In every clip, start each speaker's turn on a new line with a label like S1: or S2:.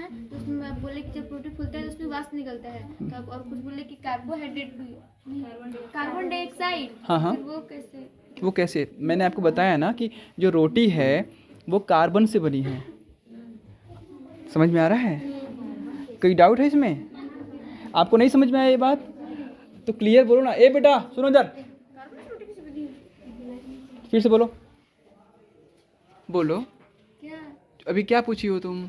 S1: तो उसमें आप बोले कि जब रोटी फूलता है तो उसमें वाष्प निकलता है, तो आप और कुछ बोले कि कार्बोहाइड्रेट भी, कार्बन डाइऑक्साइड।
S2: हाँ हाँ,
S1: वो कैसे?
S2: मैंने आपको बताया ना कि जो रोटी है वो कार्बन से बनी है। समझ में आ रहा है? कोई डाउट है इसमें? आपको नहीं समझ में आया ये बात तो क्लियर बोलो ना। ए बेटा सुनो इधर, फिर से बोलो, बोलो
S1: क्या
S2: अभी क्या पूछी हो तुम?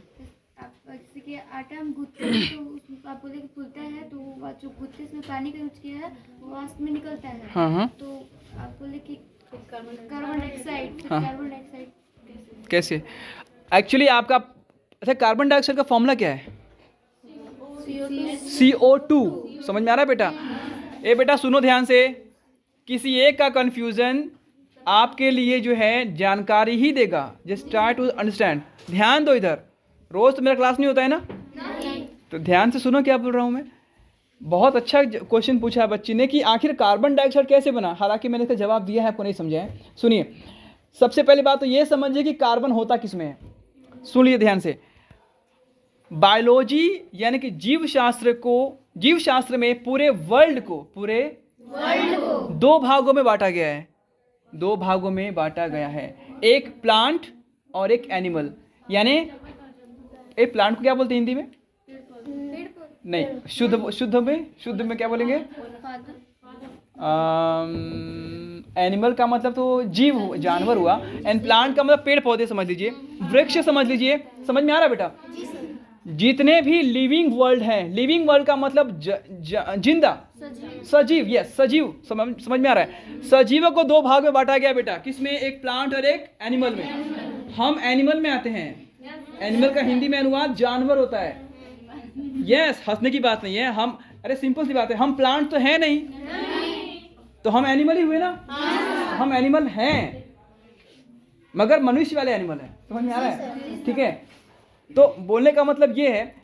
S1: आप जैसे कि आटा हम गूंथते हैं तो आप बोले कि फूलता है, तो वो जो गूंथते इसमें पानी का यूज किया है वो वाष्प में निकलता है।
S2: हाँ हाँ,
S1: तो आप बोले कि कार्बन डाइऑक्साइड,
S2: हाँ।
S1: कार्बन डाइऑक्साइड
S2: कैसे? एक्चुअली आपका, अच्छा कार्बन डाइऑक्साइड का फॉर्मूला क्या है? CO2। समझ में आ रहा है बेटा? ए बेटा सुनो ध्यान से, किसी एक का कंफ्यूजन आपके लिए जो है जानकारी ही देगा। Just try to understand. ध्यान दो इधर, रोज तो मेरा क्लास नहीं होता है ना, तो ध्यान से सुनो क्या बोल रहा हूँ मैं। बहुत अच्छा क्वेश्चन पूछा है बच्ची ने कि आखिर कार्बन डाइऑक्साइड कैसे बना। हालांकि मैंने इसका जवाब दिया है, आपको नहीं समझा है। सुनिए, सबसे पहली बात तो ये समझिए कि कार्बन होता किसमें है। सुन लीजिए ध्यान से, बायोलॉजी यानी कि जीव शास्त्र में पूरे वर्ल्ड को दो भागों में बांटा गया है। दो भागों में बांटा गया है, एक प्लांट और एक एनिमल। यानी एक प्लांट को क्या बोलते हैं हिंदी में? नहीं, शुद्ध में क्या बोलेंगे? एनिमल का मतलब तो जीव जानवर हुआ, एंड प्लांट का मतलब पेड़ पौधे समझ लीजिए, वृक्ष समझ लीजिए। समझ में आ रहा है बेटा? जितने भी लिविंग वर्ल्ड हैं, लिविंग वर्ल्ड का मतलब जिंदा, सजीव, यस सजीव। समझ में आ रहा है? सजीवों को दो भाग में बांटा गया बेटा, किसमें? एक प्लांट और एक एनिमल में। हम एनिमल में आते हैं। एनिमल का हिंदी में अनुवाद जानवर होता है। यस, हंसने की बात नहीं है। हम, अरे सिंपल सी बात है, हम प्लांट तो है नहीं, तो हम एनिमल ही हुए ना। हम एनिमल हैं, मगर मनुष्य वाले एनिमल हैं। समझ में आ रहा है? ठीक है, तो बोलने का मतलब ये है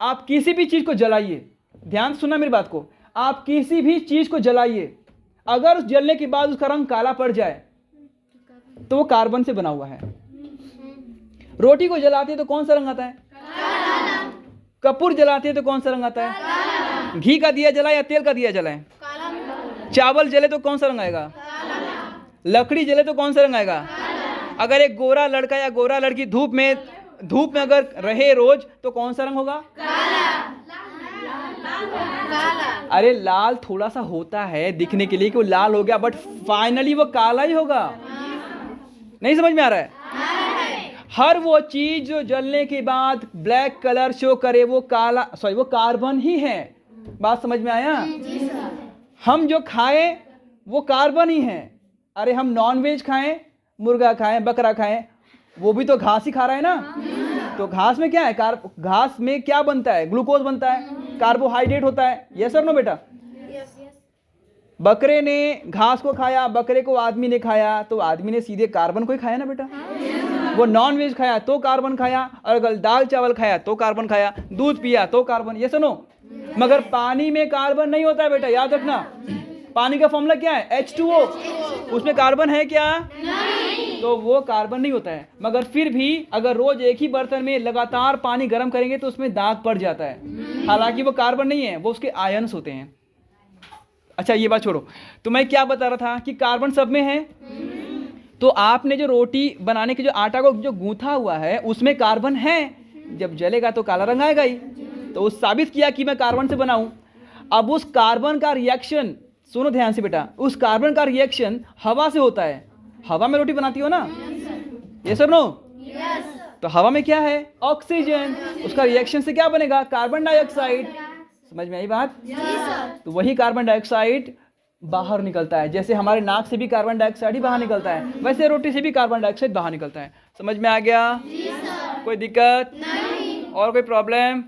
S2: आप किसी भी चीज को जलाइए, ध्यान से सुनना मेरी बात को, आप किसी भी चीज को जलाइए, अगर उस जलने के बाद उसका रंग काला पड़ जाए तो वो कार्बन से बना हुआ है। रोटी को जलाते हैं तो कौन सा रंग आता है? काला। कपूर जलाते हैं तो कौन सा रंग आता है? काला। घी का दिया जलाए या तेल का दिया जलाए? काला। चावल जले तो कौन सा रंग आएगा? काला। लकड़ी जले तो कौन सा रंग आएगा? काला। अगर एक गोरा लड़का या गोरा लड़की धूप में अगर रहे रोज तो कौन सा रंग होगा? काला। अरे लाल थोड़ा सा होता है दिखने के लिए कि वो लाल हो गया, बट फाइनली वो काला ही होगा। नहीं समझ में आ रहा है? हर वो चीज जो जलने के बाद ब्लैक कलर शो करे वो वो कार्बन ही है। बात समझ में आया? हम जो खाएं वो कार्बन ही है। अरे हम नॉन वेज खाएं, मुर्गा खाएं, बकरा खाएं, वो भी तो घास ही खा रहा है ना। तो घास में क्या है? घास में क्या बनता है? ग्लूकोज बनता है, कार्बोहाइड्रेट होता है। यस और नो बेटा? बकरे ने घास को खाया, बकरे को आदमी ने खाया, तो आदमी ने सीधे कार्बन को ही खाया ना बेटा। वो नॉन वेज खाया तो कार्बन खाया, और अगर दाल चावल खाया तो कार्बन खाया, दूध पिया तो कार्बन। ये सुनो, मगर पानी में कार्बन नहीं होता है बेटा, याद रखना। पानी का फॉर्मूला क्या है? H2O। उसमें कार्बन है क्या? नहीं। तो वो कार्बन नहीं होता है। मगर फिर भी अगर रोज एक ही बर्तन में लगातार पानी गर्म करेंगे तो उसमें दाग पड़ जाता है। हालांकि वो कार्बन नहीं है, वो उसके आयन्स होते हैं। अच्छा ये बात छोड़ो, तो मैं क्या बता रहा था कि कार्बन सब में है। तो आपने जो रोटी बनाने के जो आटा को जो गूंथा हुआ है उसमें कार्बन है, जब जलेगा तो काला रंग आएगा ही। तो उस साबित किया कि मैं कार्बन से बना हूं। अब उस कार्बन का रिएक्शन, सुनो ध्यान से बेटा, उस कार्बन का रिएक्शन हवा से होता है। हवा में रोटी बनाती हो ना? यस और नो? तो हवा में क्या है? ऑक्सीजन। उसका रिएक्शन से क्या बनेगा? Carbon dioxide. समझ में आई बात? तो वही कार्बन डाइऑक्साइड बाहर निकलता है। जैसे हमारे नाक से भी कार्बन डाइऑक्साइड ही बाहर निकलता है, वैसे रोटी से भी कार्बन डाइऑक्साइड बाहर निकलता है। समझ में आ गया? कोई दिक्कत? नहीं। और कोई प्रॉब्लम?